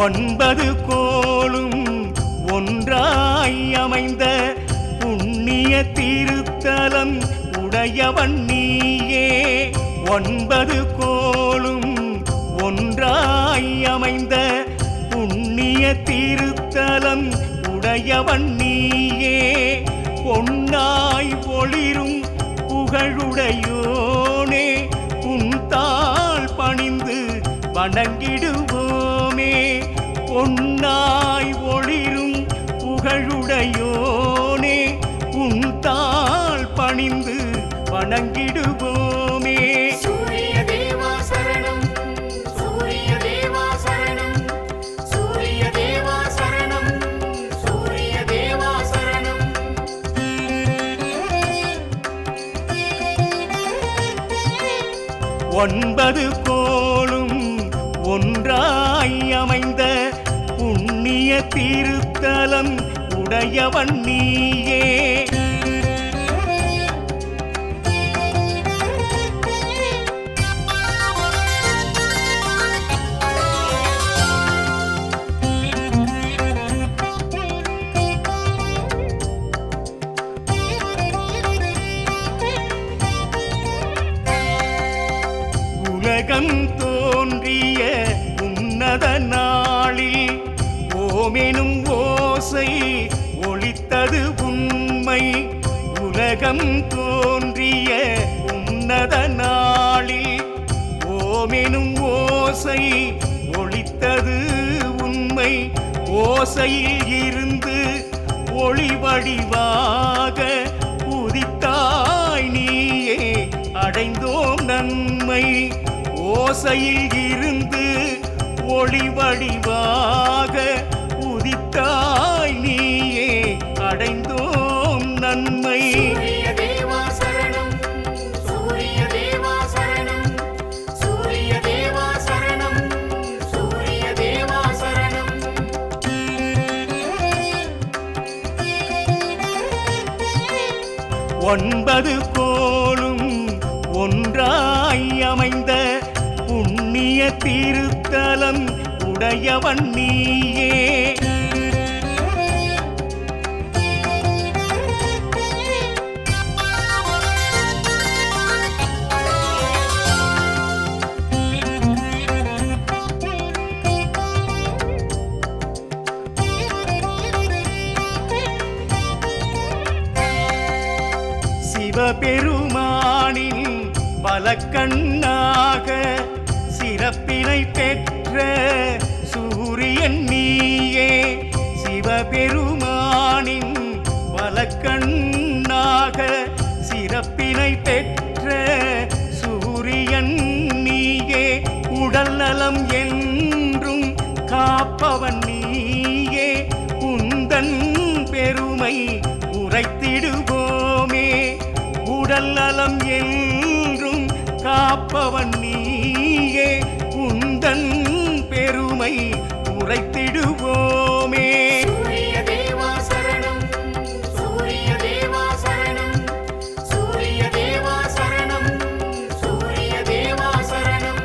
ஒன்பது கோளும் ஒன்றாய் அமைந்த புண்ணிய திருத்தலம் உடையவன் நீயே. ஒன்பது கோளும் ஒன்றாய் அமைந்த புண்ணிய திருத்தலம் உடையவன் நீயே. பொன்னாய் ஒளிரும் புகழுடையோனே, உன்தாள் பணிந்து வணங்கிடுவோமே. பொன்னாய் ஒளிரும் புகழுடையோனே, உன்தாள் பணிந்து வணங்கிடுவோமே. சூரிய தேவா சரணம், சூரிய தேவா சரணம், சூரிய தேவா சரணம், சூரிய தேவா சரணம். ஒன்பது கோளும் ஒன்றாய் அமைந்த புண்ணிய திருத்தலம் உடையவன் நீயே. உலகம் தோன்றிய உன்னத நாளில் ஓமெனும் ஓசை ஒலித்தது உண்மை. உலகம் தோன்றிய உன்னத நாளில் ஓமெனும் ஓசை ஒலித்தது உண்மை. ஓசையில் இருந்து ஒளி வடிவாக உதித்தாய் நீயே, அடைந்தோம் நன்மை. ஓசையில் இருந்து ஒளி வடிவாக உதித்தாய் நீயே, அடைந்தோம் நன்மை. சூரிய தேவா சரணம், சூரிய தேவா சரணம், சூரிய தேவா சரணம், சூரிய தேவா சரணம். ஒன்பது கோளும் ஒன்றாய் அமைந்த புண்ணிய திருத்தலம் உடையவன் நீயே. சிவபெருமானின் வலக்கண்ணாக சிறப்பினை பெற்ற சூரியன் நீயே. சிவபெருமானின் வலக்கண்ணாக சிறப்பினை பெற்ற சூரியன் நீயே. உடல் நலம் என்றும் காப்பவன் நீயே, உந்தன் பெருமை உரைத்திடுவோமே. உடல் நலம் என்றும் காப்பவன் நீயே, உந்தன் பெருமை உரைத்திடுவோமே. சூரிய தேவா சரணம், சூரிய தேவா சரணம், சூரிய தேவா சரணம், சூரிய தேவா சரணம்.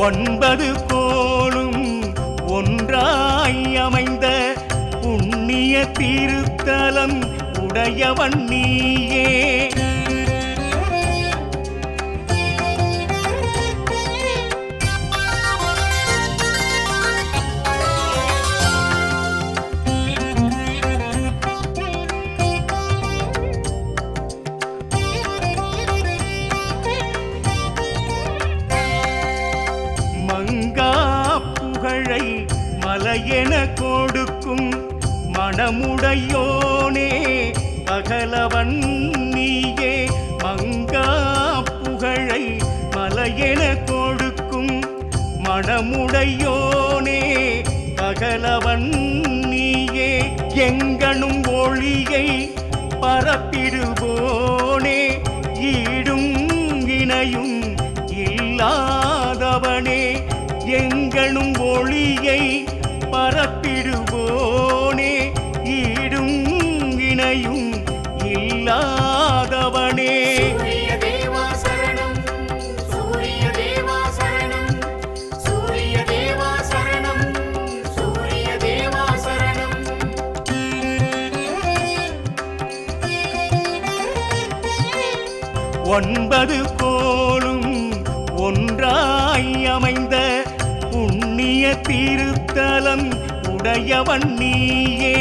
ஒன்பது கோளும் ஒன்றாய் அமைந்த புண்ணிய திருத்தலம் உடையவன் நீயே. மங்கா புகழை மலையென கொடுக்கும் மனமுடையோனே, பகலவன் நீயே. மங்கா புகழை மலையென கொடுக்கும் மனமுடையோனே, பகலவன் நீயே. எங்கனும் ஒளியை பரப்பிடுவோனே, ஈடும் இணையும் இல்லாதவனே. எங்கனும் ஒளியை பரப்பிடுவோனே, ஈடும் இணையும் இல்லாதவனே. சூரிய தேவா சரணம், ஒன்பது கோலும் ஒன்றாய் அமைந்த புண்ணிய திருத்தலம் உடையவன் நீயே.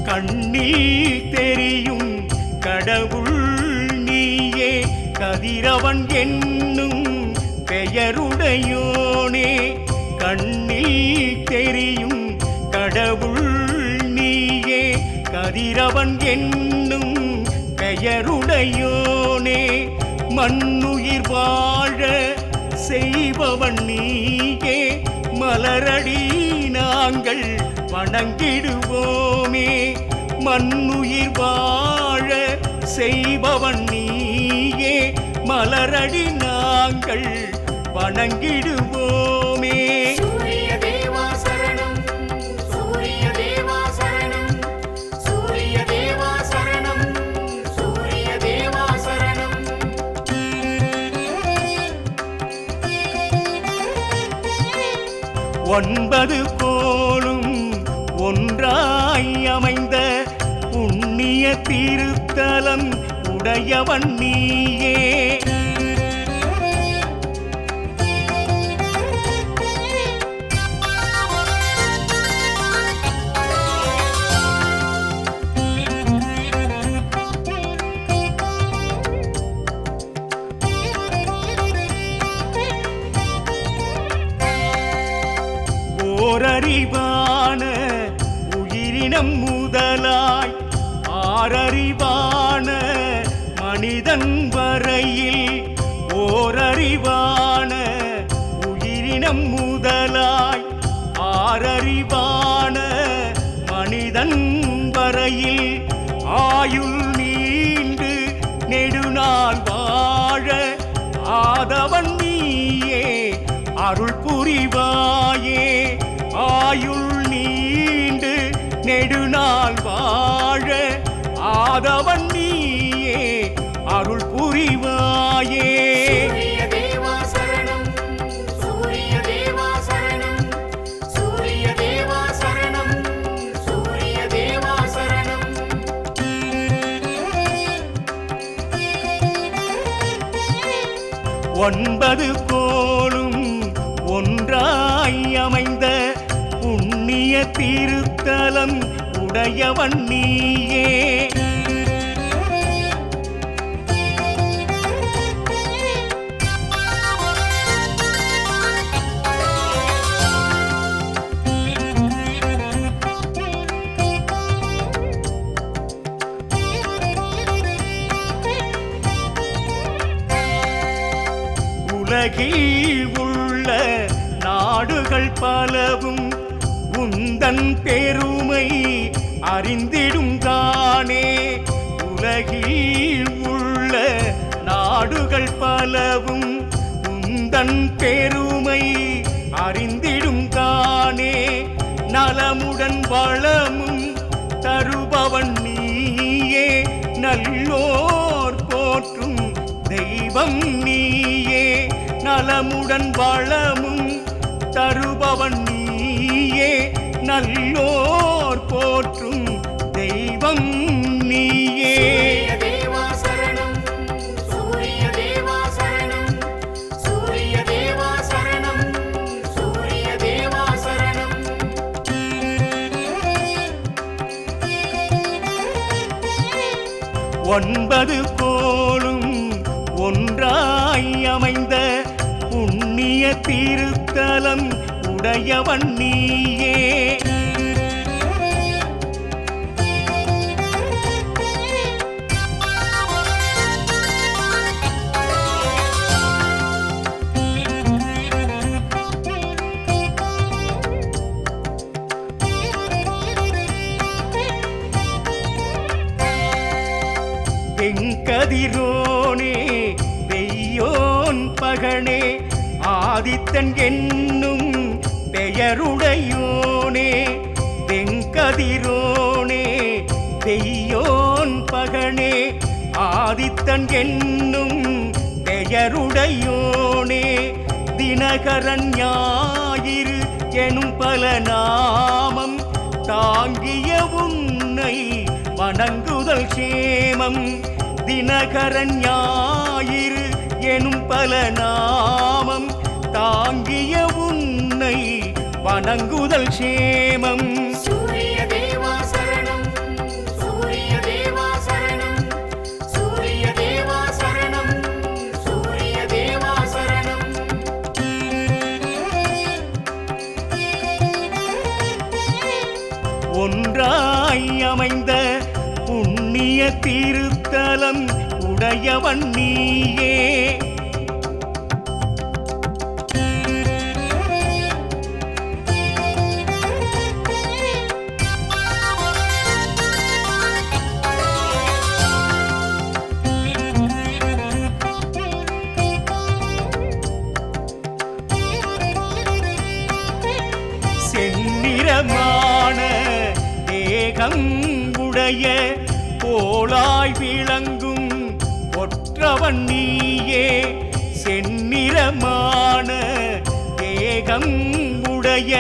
கண்ணில் தெரியும் கடவுள் நீயே, கதிரவன் என்னும் பெயருடையோனே. கண்ணில் தெரியும் கடவுள் நீயே, கதிரவன் என்னும் பெயருடையோனே. மண்ணுயிர் வாழ செய்பவன் நீயே, மலரடி நாங்கள் வணங்கிடுவோமே. மண்ணுயிர் வாழ செய்பவன் நீயே, மலரடி நாங்கள் வணங்கிடுவோமே. சூரிய தேவா சரணம், சூரிய தேவா சரணம், சூரிய தேவா சரணம், சூரிய தேவா சரணம். ஒன்பது கோலும் ஒன்றாய் அமைந்த புண்ணிய திருத்தலம் உடையவன் நீயே. ஓரறிவான உயிரினம் முதலாய் ஆறறிவான மனிதன் வரையில், ஓரறிவான உயிரினம் முதலாய் ஆறறிவான மனிதன் வரையில், ஆயுள் நீண்டு நெடுநாள் வாழ ஆதவன் நீயே, அருள் புரிவாயே. ஆயுள் நீண்டு நெடுநாள் வாழ ஆதவன் நீயே, அருள் புரிவாயே. சூரிய தேவா சரணம், சூரிய தேவா சரணம், சூரிய தேவா சரணம், சூரிய தேவா சரணம். ஒன்பது கோலும் ஒன்றாய் அமைந்த புண்ணிய திருத்தலம் உடையவன் நீயே. உலகில் உள்ள நாடுகள் பலவும் உந்தன் பெருமை அறிந்திடும் தானே. உலகில் உள்ள நாடுகள் பலவும் உந்தன் பெருமை அறிந்திடும் தானே. நலமுடன் வளமும் தருபவன் நீயே, நல்லோர் போற்றும் தெய்வம் நீயே. நலமுடன் வளமும் தருபவன் நீயே, நல்லோர் போற்றும் தெய்வம் நீயே. சூரிய தேவா சரணம், சூரிய தேவா சரணம், சூரிய தேவா சரணம், சூரிய தேவா சரணம். ஒன்பது கோலும் ஒன்றாய் அமைந்த புண்ணிய திருத்தலம் உடையவன் நீயே. வெங்கதிரோனே வெய்யோன் பகனே, ஆதித்தன் என்னும் பெயருடையோனே. வெங்கதிரோனே கதிரோனே பெய்யோன் பகனே ஆதித்தன் என்னும் பெயருடையோனே தினகரன் ஞாயிறு எனும் பல நாமம் தாங்கிய உன்னை வணங்குதல் சேமம். தினகரன் ஞாயிறு எனும் பல நாமம் தாங்கிய உன்னை வணங்குதல் சேமம். சூரிய தேவா சரணம் சூரிய தேவா சரணம் சூரிய தேவா சரணம் சூரிய தேவா சரணம். ஒன்றாய் அமைந்த புண்ணிய திருத்தலம் உடையவன் நீயே. செந்நிறமான தேகம் உடைய கோளாய் விளங்கும் ஒற்றவன் நீயே. செந்நிறமான தேகம் உடைய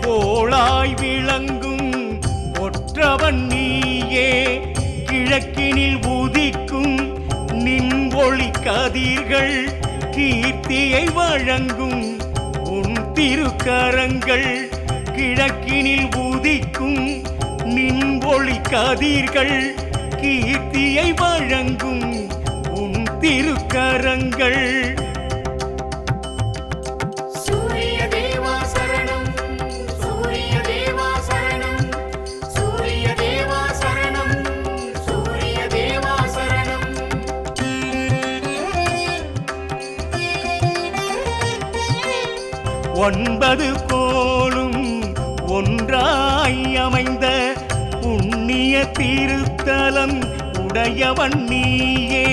கோளாய் விளங்கும் ஒற்றவன் நீயே. கிழக்கினில் உதிக்கும் நின் ஒளி கதிர்கள் கீர்த்தியை வழங்கும் உன் திருக்கரங்கள். கிழக்கினில் உதிக்கும் நின் ஒளி கதிர்கள் கீர்த்தியை வழங்கும் உன் திருக்கரங்கள். சூரிய தேவா சரணம் சூரிய தேவா சரணம் சூரிய தேவா சரணம் சூரிய தேவா சரணம். ஒன்பது கோலும் ஒன்றாய் அமைந்த புண்ணிய திருத்தலம் உடையவன் நீயே.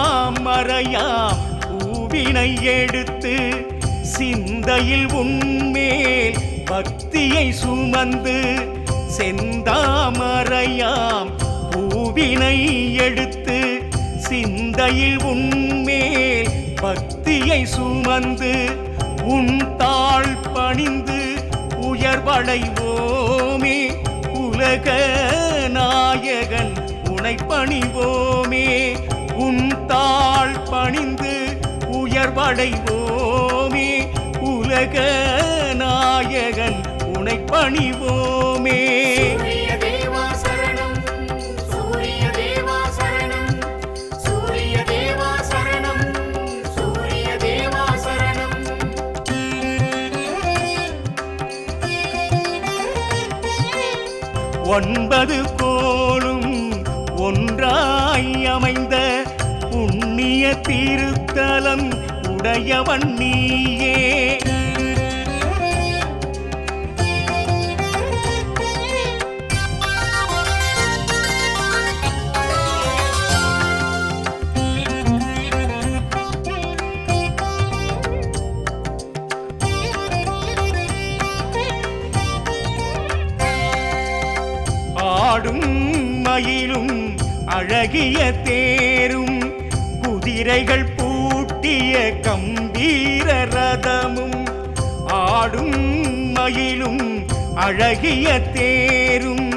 செந்தாமரையாம் பூவினை எடுத்து சிந்தையில் உன்மேல் பக்தியை சுமந்து. செந்தாமரையாம் பூவினை எடுத்து சிந்தையில் உன்மேல் பக்தியை சுமந்து. உன் தாழ் பணிந்து உயர்வடைவோமே உலக நாயகன் உனை பணிவோமே. உன் தாழ் பணிந்து உயர்வடைவோமே உலக நாயகன் உனை பணிவோமே. சூரிய தேவா சரணம் சூரிய தேவா சரணம் சூரிய தேவா சரணம் சூரிய தேவா சரணம். ஒன்பது கோலும் ஒன்றாய் அமைந்த புண்ணிய திருத்தலம் உடையவன் நீயே. ஆடும் மயிலும் அழகிய தேரும் குதிரைகள் பூட்டிய கம்பீர ரதமும். ஆடும் மயிலும் அழகிய தேரும்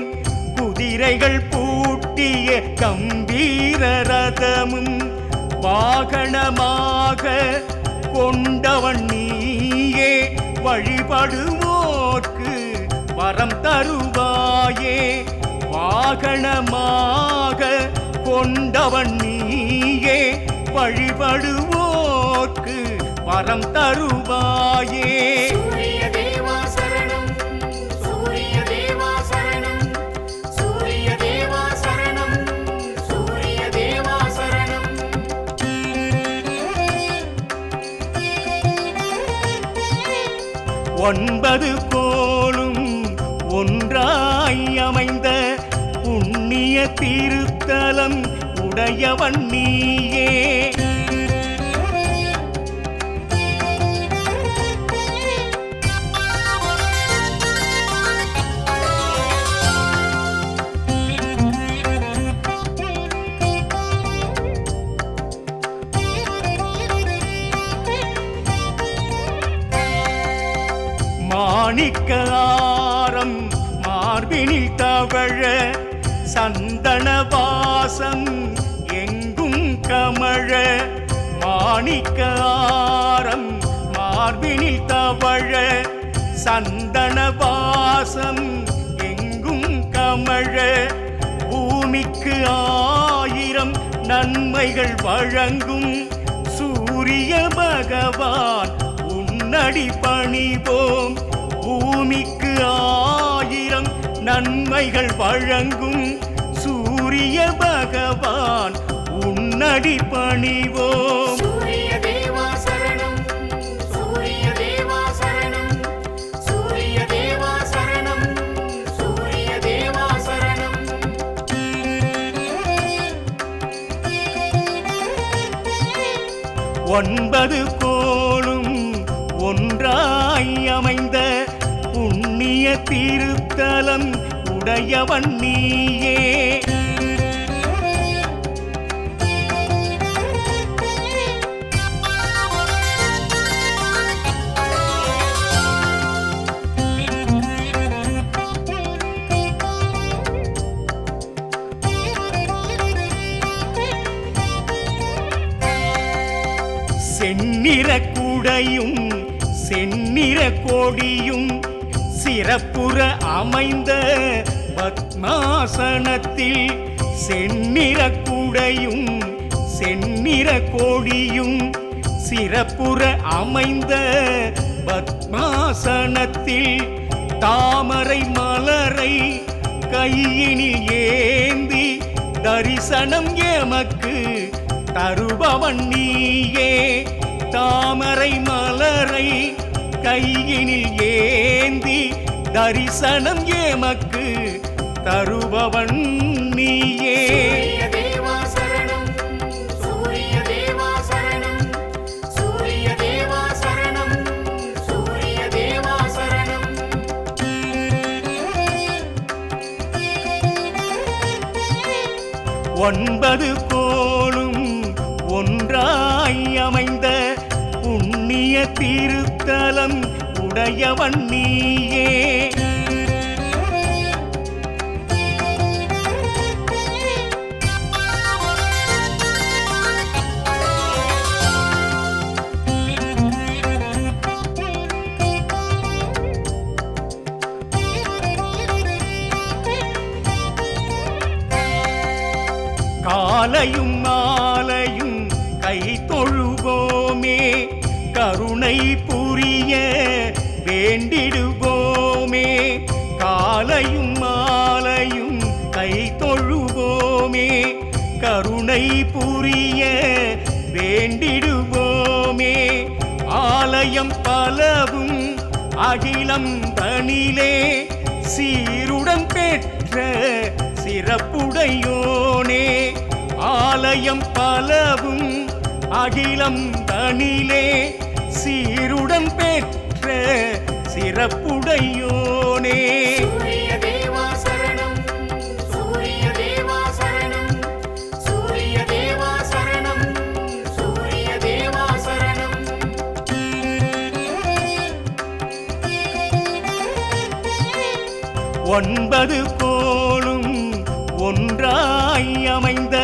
குதிரைகள் பூட்டிய கம்பீர ரதமும். வாகனமாக கொண்டவன் நீயே வழிபடுவோர்க்கு வரம் தருவாயே. வாகனமாக கொண்டவன் நீயே வழிபடுவோர்க்கு வரம் தருவாயே. சூரிய தேவா சரணம் சூரிய தேவா சரணம் சூரிய தேவா சரணம் சூரிய தேவா சரணம். ஒன்பது கோளும் ஒன்றாய் அமைந்த புண்ணிய திருத்தலம் உடையவன் நீயே. மாணிக்க ஆரம் மார்பினில் தவழ சந்தன வாசம் எங்கும் கமழ. மாணிக்க ஆரம் மார்பினில் தவழ சந்தன வாசம் எங்கும் கமழ. பூமிக்கு 1000 நன்மைகள் வழங்கும் சூரிய பகவான் உன்னடி பணிவோம். பூமிக்கு 1000 நன்மைகள் வழங்கும் சூரிய பகவான் உன்னடி பணிவோம். சூரிய தேவா சரணம், சூரிய தேவா சரணம், சூரிய தேவா சரணம், சூரிய தேவா சரணம். ஒன்பது கோளும் ஒன்றாய் அமைந்த புண்ணிய திருத்தலம் உடையவன் நீயே. செந்நிற குடையும் செந்நிற கொடியும் சிறப்புற அமைந்த பத்மாசனத்தில். செந்நிற குடையும் செந்நிற கொடியும் சிறப்புற அமைந்த பத்மாசனத்தில். தாமரை மலரை கையினில் ஏந்தி தரிசனம் எமக்கு தருபவன் நீயே. தாமரை மலரை கையினில் ஏந்தி தரிசனம் எமக்கு தருபவன் நீயே. சூரிய தேவா சரணம், சூரிய தேவா சரணம், சூரிய தேவா சரணம், சூரிய தேவா சரணம். ஒன்பது கோளும் ஒன்றாய் அமைந்த புண்ணிய திருத்தலம் உடையவன் நீயே. காலையும் மாலையும் கை தொழுவோமே, கருணை புரிய வேண்டிடுவோமே. காலையும் மாலையும் கை தொழுவோமே, கருணை புரிய வேண்டிடுவோமே. ஆலயம் பலவும் அகிலம் தனிலே சீருடன் பெற்ற சிறப்புடையோனே. ஆலயம் பலவும் அகிலம் தனிலே சீருடன் பெற்ற சிறப்புடையோனே. சூரிய தேவா சரணம், சூரிய தேவா சரணம், சூரிய தேவா சரணம், சூரிய தேவா சரணம். ஒன்பது கோளும் ஒன்றாய் அமைந்த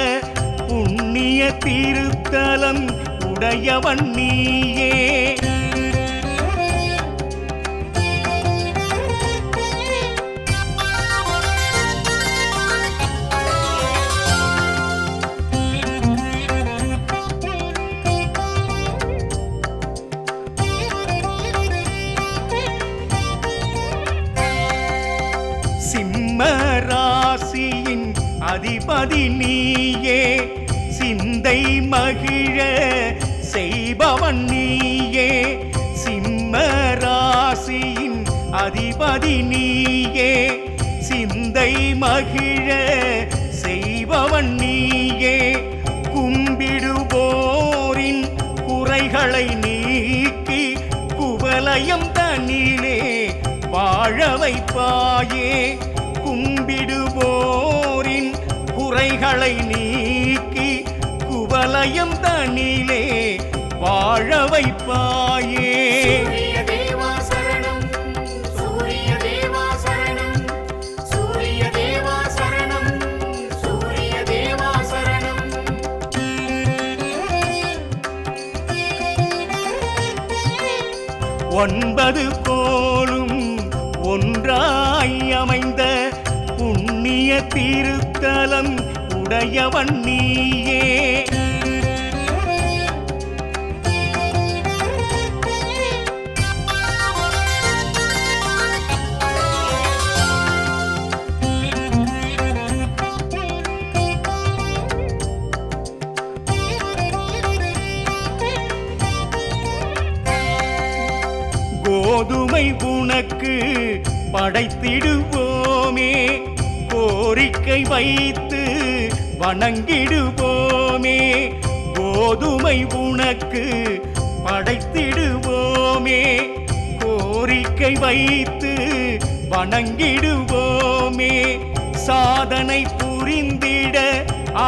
புண்ணிய திருத்தலம் உடையவன் நீயே. சிம்ம ராசியின் அதிபதி நீயே, சிந்தை மகிழ செய்பவன் நீயே. சிம்ம ராசி ராசியின் அதிபதி நீயே சிந்தை மகிழ செய்பவன் நீயே கும்பிடுவோரின் குறைகளை நீக்கி குவலயம் தன்னிலே வாழ வைப்பாயே கும்பிடுவோரின் குறைகளை நீக்கி குவலயம் தன்னிலே வாழ வைப்பாயே சூரிய தேவா சரணம் சூரிய தேவா சரணம் சூரிய தேவா சரணம் சூரிய தேவா சரணம் 9 கோளும் ஒன்றாய் அமைந்த புண்ணிய திருத்தலம் உடையவன் நீயே கோதுமை உனக்கு படைத்திடுவோமே கோரிக்கை வைத்து வணங்கிடுவோமே கோதுமை உனக்கு படைத்திடுவோமே கோரிக்கை வைத்து வணங்கிடுவோமே சாதனை புரிந்திட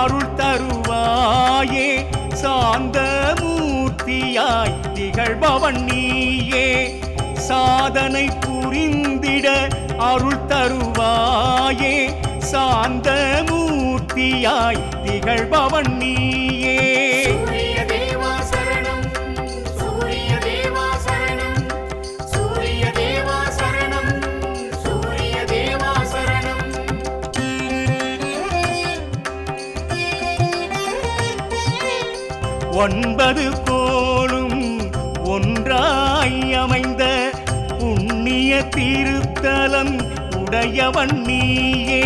அருள் தருவாயே சாந்த மூர்த்தியாய் திகழ்பவன் நீயே சாதனை புரிந்திட அருள் தருவாயே சாந்த மூர்த்தியாய் திகழ்பவன் நீயே சூரிய தேவா சரணம் சூரிய தேவா சரணம் சூரிய தேவா சரணம் சூரிய தேவா சரணம் 9 கோளும் ஒன்றாய் அமைந்த புண்ணிய திருத்தலம் உடையவன் நீயே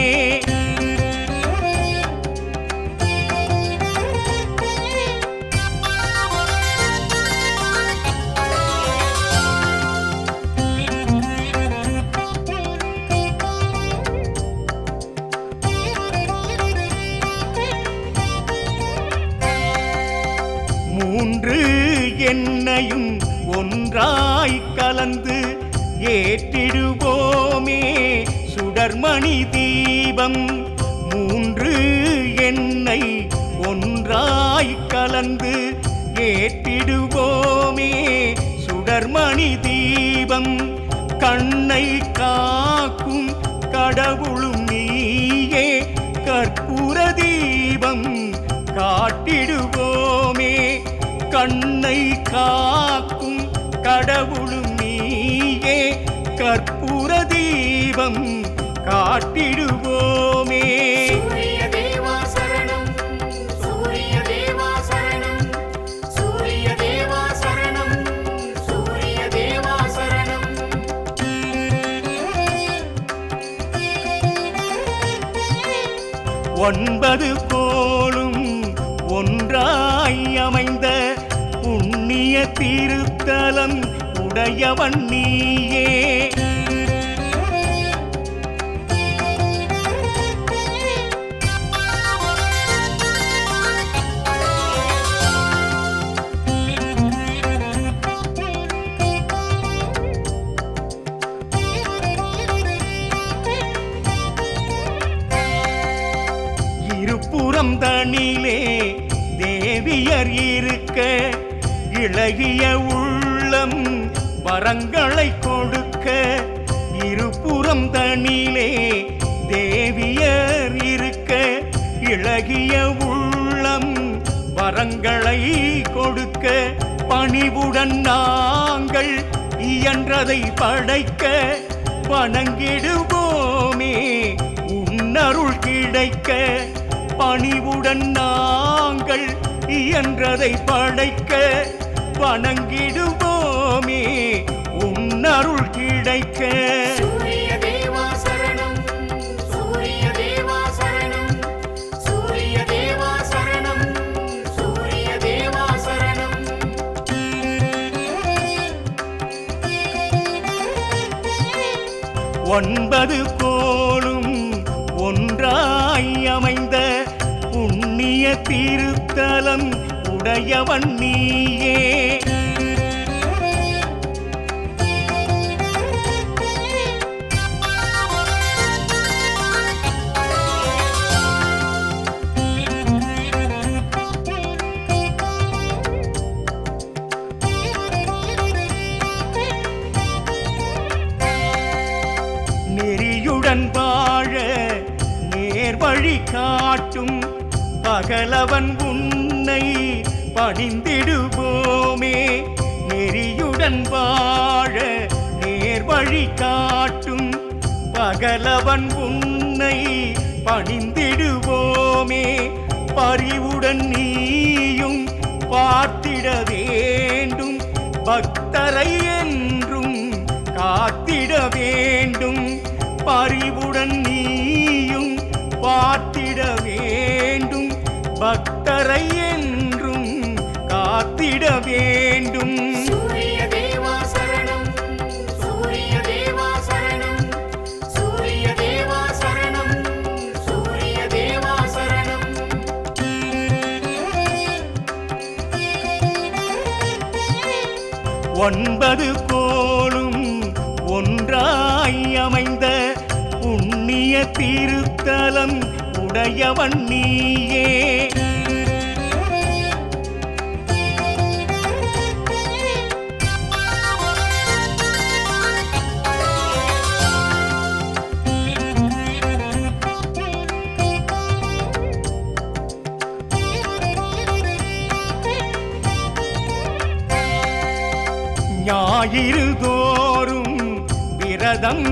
மூன்று எண்ணையும் ஒன்றாய் கலந்து ஏற்றிடுவோமே சுடர்மணி தீபம் மூன்று எண்ணெய் ஒன்றாய் கலந்து ஏற்றிடுவோமே சுடர்மணி தீபம் கண்ணை காக்கும் கடவுளும் நீயே கற்பூர தீபம் காட்டிடுவோமே கண்ணை காக்கும் கடவுளும் நீயே கற்பூர தீபம் காட்டிடுவோமே சூரிய தேவா சரணம் சூரிய தேவா சரணம் சூரிய தேவா சரணம் சூரிய தேவா சரணம் 9 கோளும் ஒன்றாய் அமைந்த புண்ணிய திருத்தலம் உடையவன் நீயே இருபுறம் தனிலே தேவியர் இருக்க இளகிய உள்ளம் வரங்களை கொடுக்க இருபுறம் தனிலே தேவியர் இருக்க இளகிய உள்ளம் வரங்களை கொடுக்க பணிவுடன் நாங்கள் இயன்றதை படைக்க வணங்கிடுவோமே உன்னருள் கிடைக்க பணிவுடன் நாங்கள் இயன்றதை படைக்க வணங்கிடுவோமே உன்னருள் கிடைக்க சூரிய தேவா சரணம் சூரிய தேவா சரணம் சூரிய தேவா சரணம் சூரிய தேவா சரணம் ஒன்பது கோளும் ஒன்றாய் அமைந்த புண்ணிய திருத்தலம் உடையவன் நீயே. நெறியுடன் வாழ நேர்வழி காட்டும் பகலவன் உன்னை பணிந்திடுவோமே. நெறியுடன் வாழ நேர்வழி காட்டும் பகலவன் உன்னை பணிந்திடுவோமே. பரிவுடன் நீயும் பார்த்திட வேண்டும், பக்தரை என்றும் காத்திட வேண்டும். பரிவுடன் நீயும் பார்த்திட வேண்டும், பக்தரை என்றும் காத்திட வேண்டும். சூரிய தேவா சரணம், சூரிய தேவா சரணம், சூரிய தேவா சரணம், சூரிய தேவா சரணம். ஒன்பது கோளும் ஒன்றாய் அமைந்த புண்ணிய திருத்தலம் உடையவன் நீயே. ஞாயிறு தோறும் விரதம்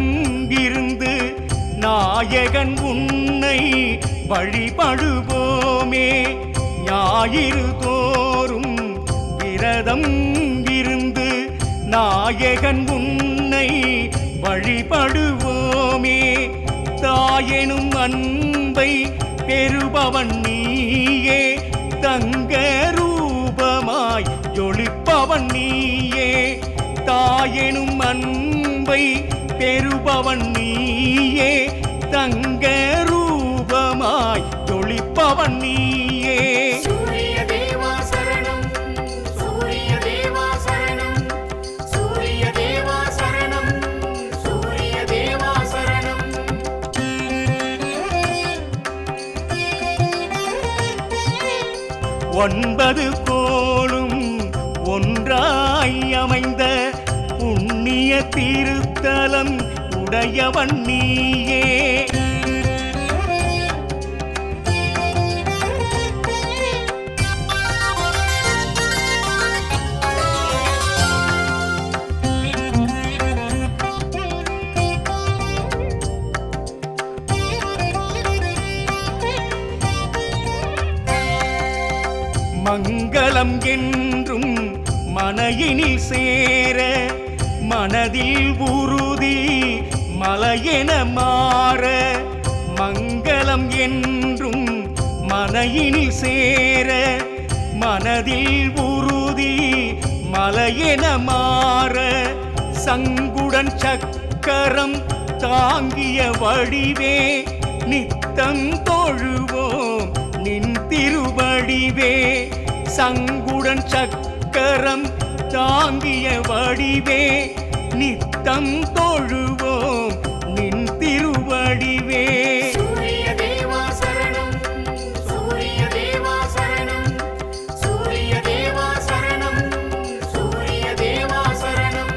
இருந்து நாயகன் உன்னை வழிபடுவோமே. ஞாயிறு தோறும் விரதம் இருந்து நாயகன் உன்னை வழிபடுவோமே. தாயெனும் அன்பை பெறுபவன் நீயே, தங்க ரூபமாய் ஜொலிப்பவன் நீயே. தாயெனும் அன்பை பெறுபவன் நீயே, தங்க ரூபமாய் ஜொலிப்பவன் நீயே. சூரிய தேவா சரணம், சூரிய தேவா சரணம், சூரிய தேவா சரணம், சூரிய தேவா சரணம். ஒன்பது கோளும் ஒன்றாய் அமைந்த புண்ணிய திருத்தலம் உடையவன் நீயே. மங்களம் என்றும் மனையினில் சேர மனதில் உறுதி மலையென மாற. மங்களம் என்றும் மனையினில் சேர மனதில் உறுதி மலையென மாற. சங்குடன் சக்கரம் தாங்கிய வடிவே நித்தம் தொழுவோம் நின் திருவடிவே. சங்குடன் சக்கரம் தாங்கிய வடிவே நித்தம் தொழுவோம் நின் திருவடிவே. சூரிய தேவா சரணம், சூரிய தேவா சரணம், சூரிய தேவா சரணம், சூரிய தேவா சரணம்.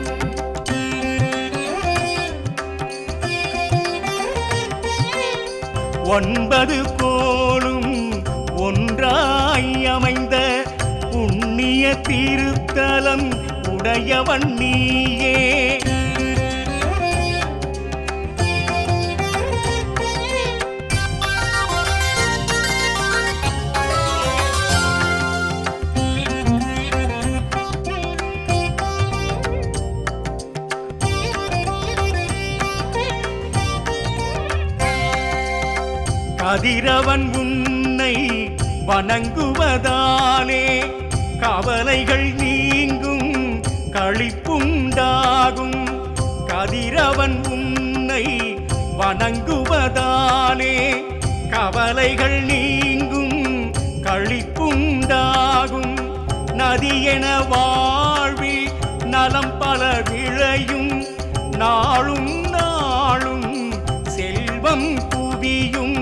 ஒன்பது கோளும் ஒன்றாய் அமைந்த புண்ணிய திருத்தலம் உடையவன் நீயே. கதிரவன் உன்னை வணங்குவதாலே கவலைகள் நீங்கும் களிப்புண்டாகும். கதிரவன் உன்னை வணங்குவதாலே கவலைகள் நீங்கும் களிப்புண்டாகும். நதியென வாழ்வில் நலம் பல விளையும், நாளும் நாளும் செல்வம் குவியும்.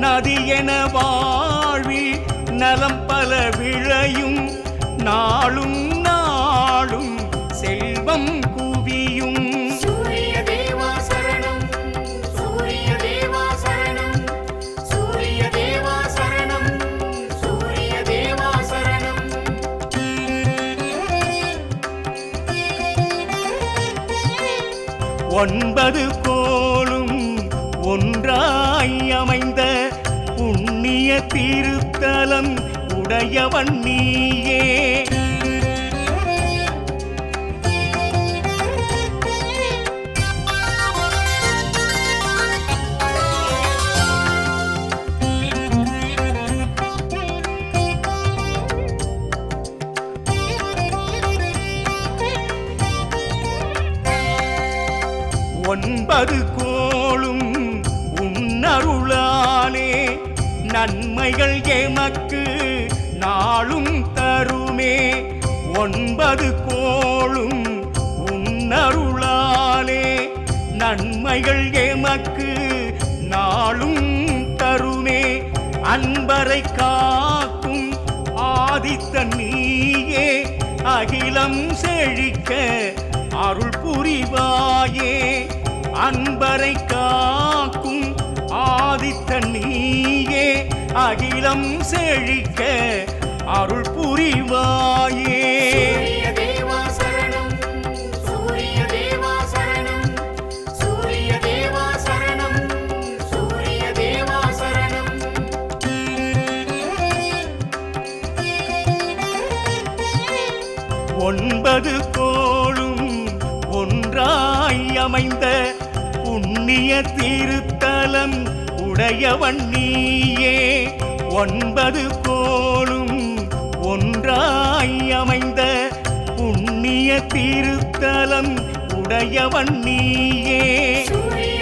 நதியென வாழ்வில் நலம் பல விளையும், நாளும் நாளும் செல்வம் குவியும். சூரிய தேவா சரணம், சூரிய தேவா சரணம், சூரிய தேவா சரணம், சூரிய தேவா சரணம். 9 கோளும் ஒன்றாய் அமைந்த புண்ணிய திருத்தலம் உடையவன் நீயே. ஒன்பது கோளும் உன்னருளாலே நன்மைகள் எமக்கு நாளும் தருமே. 9 கோளும் உன்னருளாலே நன்மைகள் எமக்கு நாளும் தருமே. அன்பரை காக்கும் ஆதித்தன் நீயே, அகிலம் செழிக்க அருள் புரிவாயே. அன்பரை காக்கும் ஆதித்தன் நீயே, அகிலம் செழிக்க அருள் புரிவாயே. சூரிய தேவா சரணம், சூரிய தேவா சரணம், சூரிய தேவா சரணம், சூரிய தேவா சரணம். 9 கோளும் ஒன்றாய் அமைந்த புண்ணிய திருத்தலம் உடையவன் நீயே. 9 கோளும் ஒன்றாய் அமைந்த புண்ணிய திருத்தலம் உடையவன் நீயே. சூரிய